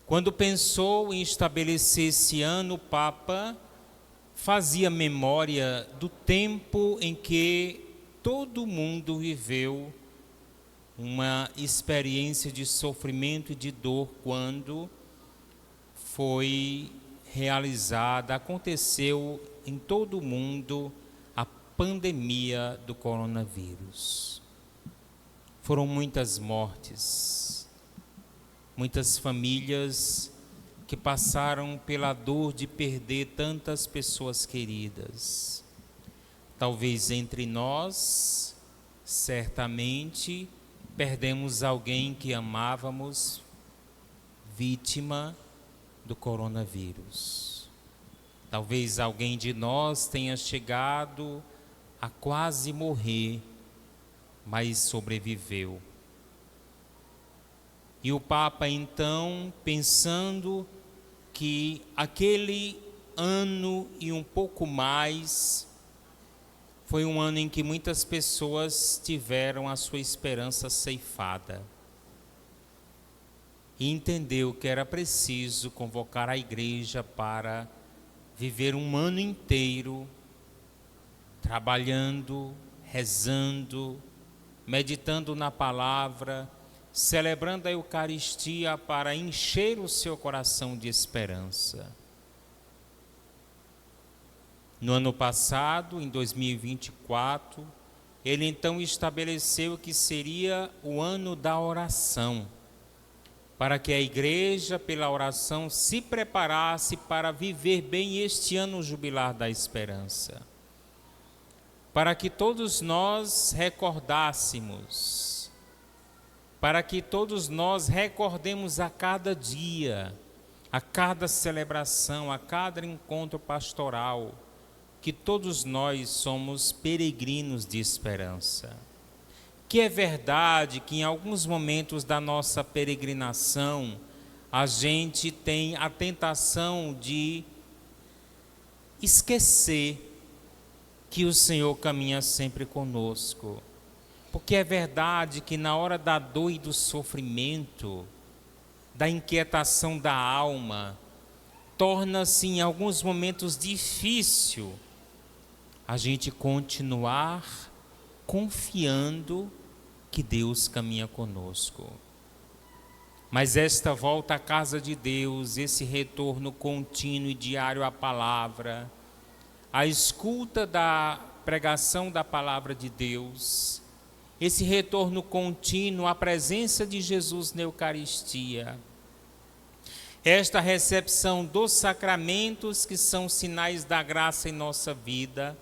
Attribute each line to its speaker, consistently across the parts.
Speaker 1: Quando pensou em estabelecer esse ano, o Papa fazia memória do tempo em que todo mundo viveu uma experiência de sofrimento e de dor quando aconteceu em todo o mundo a pandemia do coronavírus. Foram muitas mortes, muitas famílias que passaram pela dor de perder tantas pessoas queridas. Talvez entre nós, certamente, perdemos alguém que amávamos, vítima do coronavírus. Talvez alguém de nós tenha chegado a quase morrer, mas sobreviveu. E o Papa, então, pensando que aquele ano e um pouco mais foi um ano em que muitas pessoas tiveram a sua esperança ceifada. E entendeu que era preciso convocar a igreja para viver um ano inteiro trabalhando, rezando, meditando na palavra, celebrando a Eucaristia para encher o seu coração de esperança. No ano passado, em 2024, ele então estabeleceu que seria o ano da oração, para que a igreja, pela oração, se preparasse para viver bem este ano jubilar da esperança. Para que todos nós recordássemos, para que todos nós recordemos a cada dia, a cada celebração, a cada encontro pastoral, que todos nós somos peregrinos de esperança. Que é verdade que em alguns momentos da nossa peregrinação, a gente tem a tentação de esquecer que o Senhor caminha sempre conosco. Porque é verdade que na hora da dor e do sofrimento, da inquietação da alma, torna-se em alguns momentos difícil a gente continuar confiando que Deus caminha conosco. Mas esta volta à casa de Deus, esse retorno contínuo e diário à palavra, a escuta da pregação da palavra de Deus, esse retorno contínuo à presença de Jesus na Eucaristia, esta recepção dos sacramentos que são sinais da graça em nossa vida,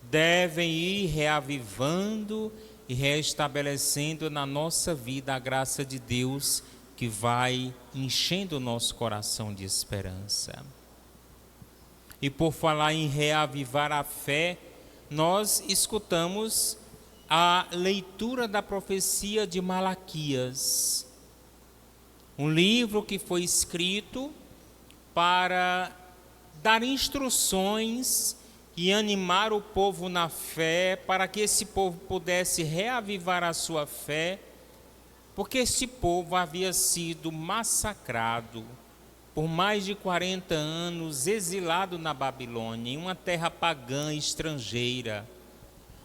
Speaker 1: devem ir reavivando e reestabelecendo na nossa vida a graça de Deus que vai enchendo o nosso coração de esperança. E por falar em reavivar a fé, nós escutamos a leitura da profecia de Malaquias, um livro que foi escrito para dar instruções e animar o povo na fé, para que esse povo pudesse reavivar a sua fé, porque este povo havia sido massacrado por mais de 40 anos, exilado na Babilônia, em uma terra pagã estrangeira.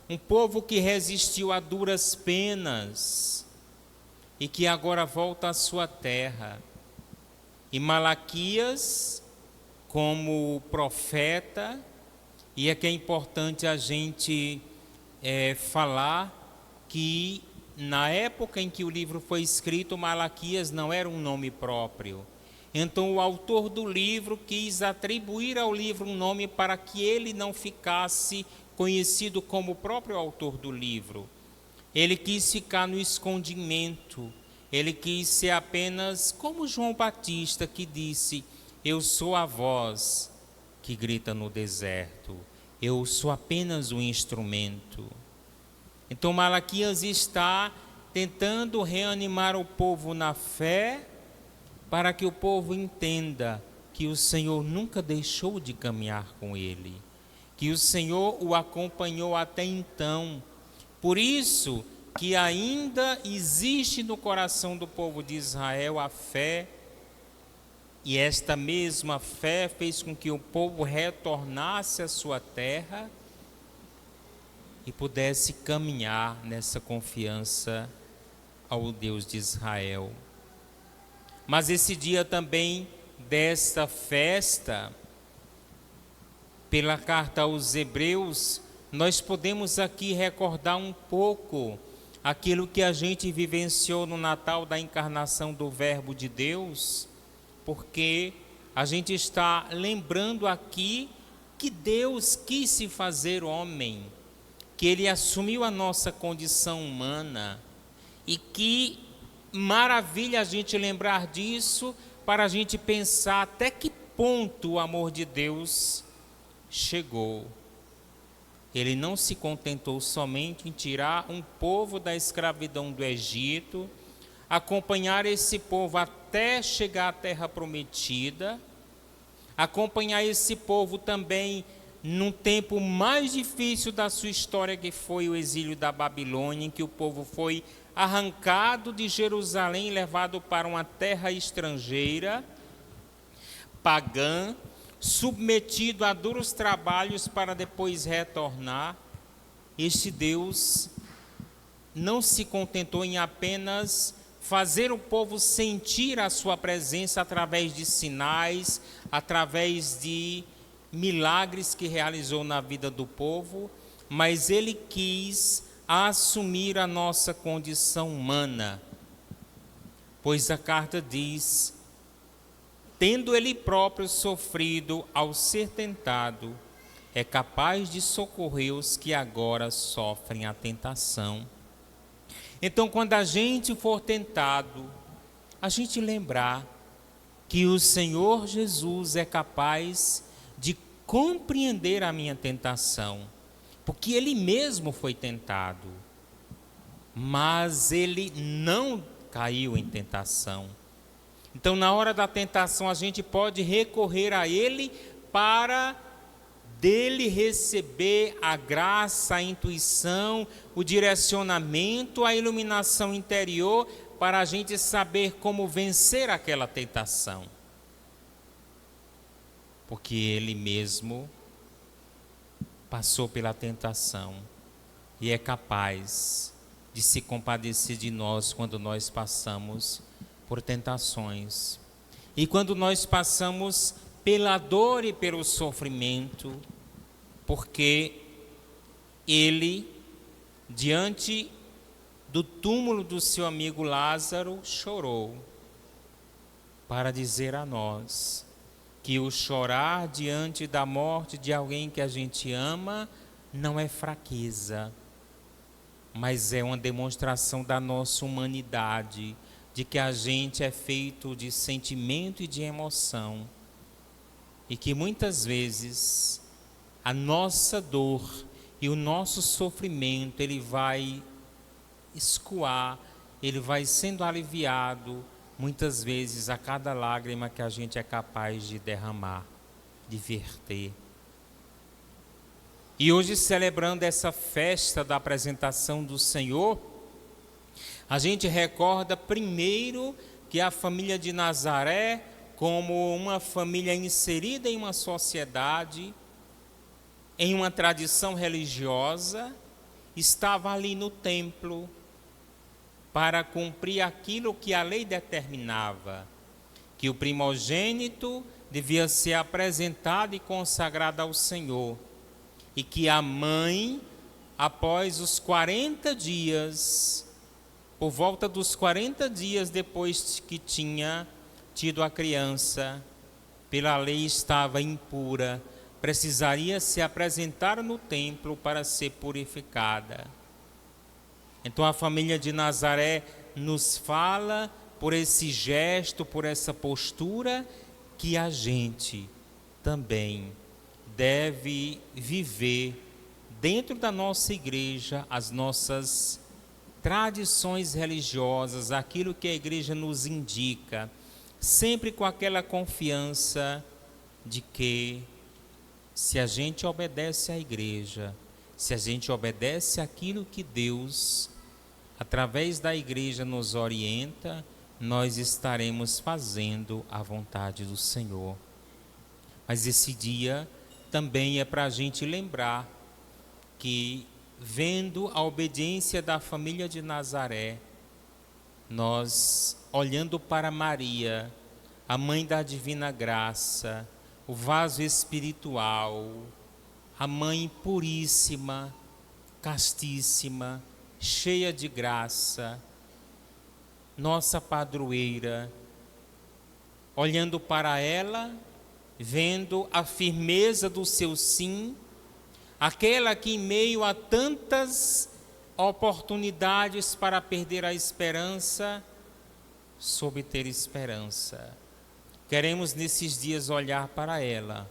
Speaker 1: Um povo que resistiu a duras penas e que agora volta à sua terra. E Malaquias, como profeta, e é que é importante a gente falar que na época em que o livro foi escrito, Malaquias não era um nome próprio. Então o autor do livro quis atribuir ao livro um nome para que ele não ficasse conhecido como o próprio autor do livro. Ele quis ficar no escondimento, ele quis ser apenas como João Batista, que disse: eu sou a voz que grita no deserto, eu sou apenas um instrumento. Então Malaquias está tentando reanimar o povo na fé, para que o povo entenda que o Senhor nunca deixou de caminhar com ele, que o Senhor o acompanhou até então. Por isso que ainda existe no coração do povo de Israel a fé E esta mesma fé fez com que o povo retornasse à sua terra e pudesse caminhar nessa confiança ao Deus de Israel. Mas esse dia também desta festa, pela carta aos Hebreus, nós podemos aqui recordar um pouco aquilo que a gente vivenciou no Natal da encarnação do Verbo de Deus, porque a gente está lembrando aqui que Deus quis se fazer homem, que Ele assumiu a nossa condição humana, e que maravilha a gente lembrar disso para a gente pensar até que ponto o amor de Deus chegou. Ele não se contentou somente em tirar um povo da escravidão do Egito, acompanhar esse povo até chegar à terra prometida, acompanhar esse povo também num tempo mais difícil da sua história, que foi o exílio da Babilônia, em que o povo foi arrancado de Jerusalém e levado para uma terra estrangeira, pagã, submetido a duros trabalhos para depois retornar. Este Deus não se contentou em apenas fazer o povo sentir a sua presença através de sinais, através de milagres que realizou na vida do povo, mas Ele quis assumir a nossa condição humana, pois a carta diz: tendo Ele próprio sofrido ao ser tentado, é capaz de socorrer os que agora sofrem a tentação. Então, quando a gente for tentado, a gente lembrar que o Senhor Jesus é capaz de compreender a minha tentação, porque Ele mesmo foi tentado, mas Ele não caiu em tentação. Então, na hora da tentação, a gente pode recorrer a Ele para dele receber a graça, a intuição, o direcionamento, a iluminação interior, para a gente saber como vencer aquela tentação. Porque Ele mesmo passou pela tentação e é capaz de se compadecer de nós quando nós passamos por tentações. E quando nós passamos pela dor e pelo sofrimento, porque Ele, diante do túmulo do seu amigo Lázaro, chorou, para dizer a nós que o chorar diante da morte de alguém que a gente ama não é fraqueza, mas é uma demonstração da nossa humanidade, de que a gente é feito de sentimento e de emoção, e que muitas vezes a nossa dor e o nosso sofrimento, ele vai escoar, ele vai sendo aliviado, muitas vezes a cada lágrima que a gente é capaz de derramar, de verter. E hoje, celebrando essa festa da apresentação do Senhor, a gente recorda primeiro que a família de Nazaré, como uma família inserida em uma sociedade, em uma tradição religiosa, estava ali no templo para cumprir aquilo que a lei determinava, que o primogênito devia ser apresentado e consagrado ao Senhor, e que a mãe, após os 40 dias, por volta dos 40 dias depois que tinha tido a criança, pela lei estava impura, precisaria se apresentar no templo para ser purificada. Então a família de Nazaré nos fala, por esse gesto, por essa postura, que a gente também deve viver dentro da nossa igreja as nossas tradições religiosas, aquilo que a igreja nos indica, sempre com aquela confiança de que, se a gente obedece à igreja, se a gente obedece àquilo que Deus, através da igreja, nos orienta, nós estaremos fazendo a vontade do Senhor. Mas esse dia também é para a gente lembrar que, vendo a obediência da família de Nazaré, nós, olhando para Maria, a mãe da divina graça, o vaso espiritual, a mãe puríssima, castíssima, cheia de graça, nossa padroeira, olhando para ela, vendo a firmeza do seu sim, aquela que em meio a tantas oportunidades para perder a esperança, soube ter esperança. Queremos nesses dias olhar para ela,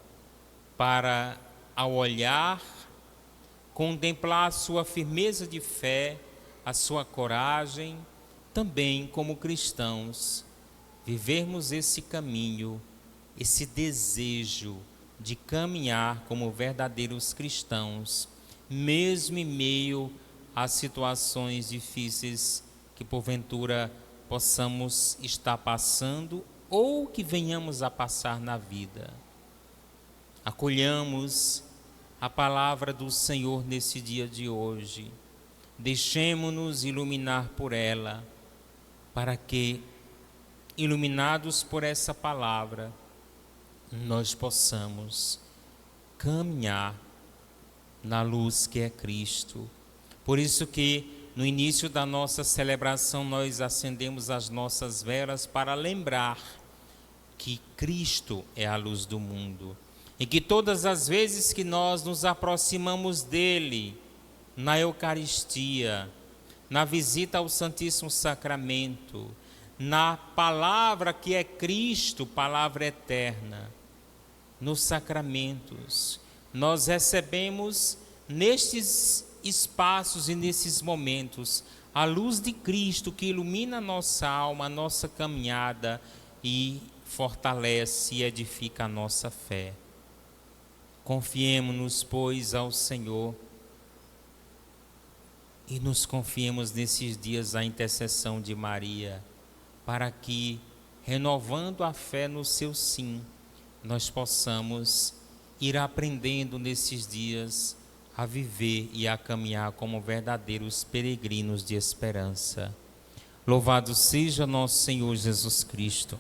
Speaker 1: para, ao olhar, contemplar a sua firmeza de fé, a sua coragem, também como cristãos, vivermos esse caminho, esse desejo de caminhar como verdadeiros cristãos, mesmo em meio a situações difíceis que porventura possamos estar passando ou que venhamos a passar na vida. Acolhamos a palavra do Senhor nesse dia de hoje. Deixemo-nos iluminar por ela, para que, iluminados por essa palavra, nós possamos caminhar na luz que é Cristo. Por isso que no início da nossa celebração nós acendemos as nossas velas para lembrar que Cristo é a luz do mundo e que todas as vezes que nós nos aproximamos dele, na Eucaristia, na visita ao Santíssimo Sacramento, na palavra que é Cristo, palavra eterna, nos sacramentos, nós recebemos nestes espaços e nesses momentos a luz de Cristo que ilumina a nossa alma, a nossa caminhada e fortalece e edifica a nossa fé. Confiemo-nos, pois, ao Senhor e nos confiemos nesses dias à intercessão de Maria, para que, renovando a fé no seu sim, nós possamos ir aprendendo nesses dias a viver e a caminhar como verdadeiros peregrinos de esperança. Louvado seja nosso Senhor Jesus Cristo.